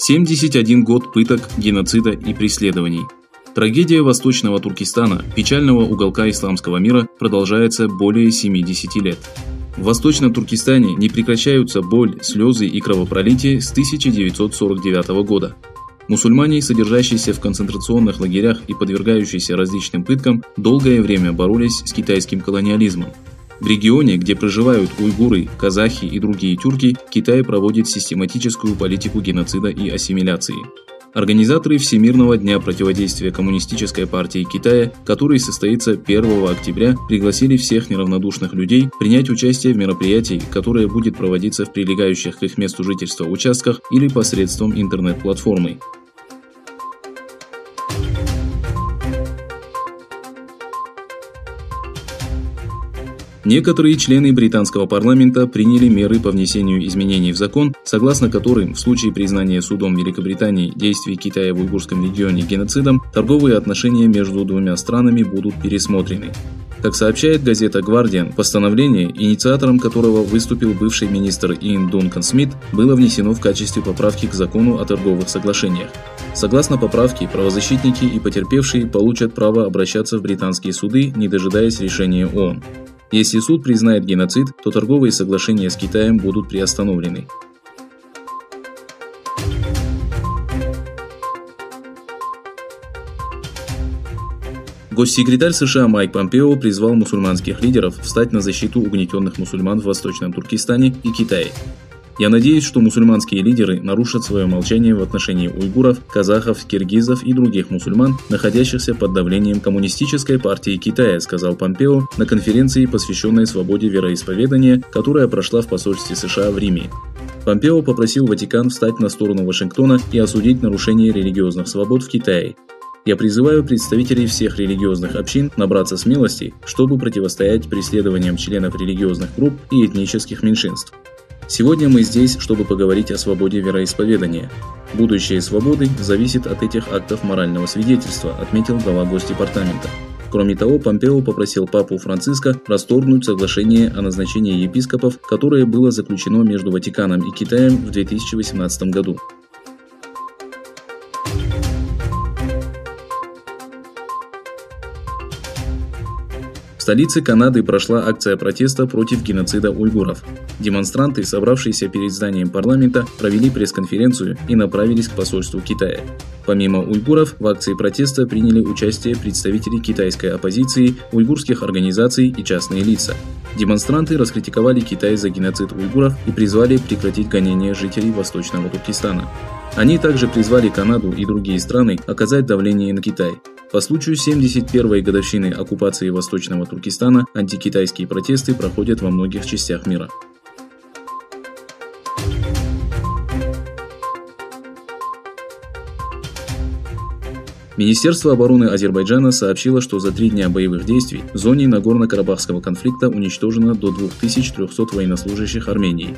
71 год пыток, геноцида и преследований. Трагедия Восточного Туркестана, печального уголка исламского мира, продолжается более 70 лет. В Восточном Туркестане не прекращаются боль, слезы и кровопролитие с 1949 года. Мусульмане, содержащиеся в концентрационных лагерях и подвергающиеся различным пыткам, долгое время боролись с китайским колониализмом. В регионе, где проживают уйгуры, казахи и другие тюрки, Китай проводит систематическую политику геноцида и ассимиляции. Организаторы Всемирного дня противодействия Коммунистической партии Китая, который состоится 1 октября, пригласили всех неравнодушных людей принять участие в мероприятии, которое будет проводиться в прилегающих к их месту жительства участках или посредством интернет-платформы. Некоторые члены британского парламента приняли меры по внесению изменений в закон, согласно которым в случае признания судом Великобритании действий Китая в уйгурском регионе геноцидом, торговые отношения между двумя странами будут пересмотрены. Как сообщает газета «Гвардиан», постановление, инициатором которого выступил бывший министр Иэн Дункан Смит, было внесено в качестве поправки к закону о торговых соглашениях. Согласно поправке, правозащитники и потерпевшие получат право обращаться в британские суды, не дожидаясь решения ООН. Если суд признает геноцид, то торговые соглашения с Китаем будут приостановлены. Госсекретарь США Майк Помпео призвал мусульманских лидеров встать на защиту угнетенных мусульман в Восточном Туркестане и Китае. «Я надеюсь, что мусульманские лидеры нарушат свое молчание в отношении уйгуров, казахов, киргизов и других мусульман, находящихся под давлением Коммунистической партии Китая», сказал Помпео на конференции, посвященной свободе вероисповедания, которая прошла в посольстве США в Риме. Помпео попросил Ватикан встать на сторону Вашингтона и осудить нарушение религиозных свобод в Китае. «Я призываю представителей всех религиозных общин набраться смелости, чтобы противостоять преследованиям членов религиозных групп и этнических меньшинств. Сегодня мы здесь, чтобы поговорить о свободе вероисповедания. Будущее свободы зависит от этих актов морального свидетельства», отметил глава Госдепартамента. Кроме того, Помпео попросил папу Франциска расторгнуть соглашение о назначении епископов, которое было заключено между Ватиканом и Китаем в 2018 году. В столице Канады прошла акция протеста против геноцида уйгуров. Демонстранты, собравшиеся перед зданием парламента, провели пресс-конференцию и направились к посольству Китая. Помимо уйгуров, в акции протеста приняли участие представители китайской оппозиции, уйгурских организаций и частные лица. Демонстранты раскритиковали Китай за геноцид уйгуров и призвали прекратить гонения жителей Восточного Туркестана. Они также призвали Канаду и другие страны оказать давление на Китай. По случаю 71-й годовщины оккупации Восточного Туркестана антикитайские протесты проходят во многих частях мира. Министерство обороны Азербайджана сообщило, что за 3 дня боевых действий в зоне Нагорно-Карабахского конфликта уничтожено до 2300 военнослужащих Армении.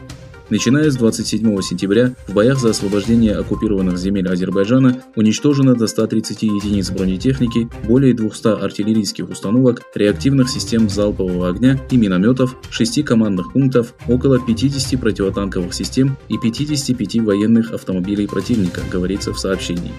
Начиная с 27 сентября в боях за освобождение оккупированных земель Азербайджана уничтожено до 130 единиц бронетехники, более 200 артиллерийских установок, реактивных систем залпового огня и минометов, 6 командных пунктов, около 50 противотанковых систем и 55 военных автомобилей противника, говорится в сообщении.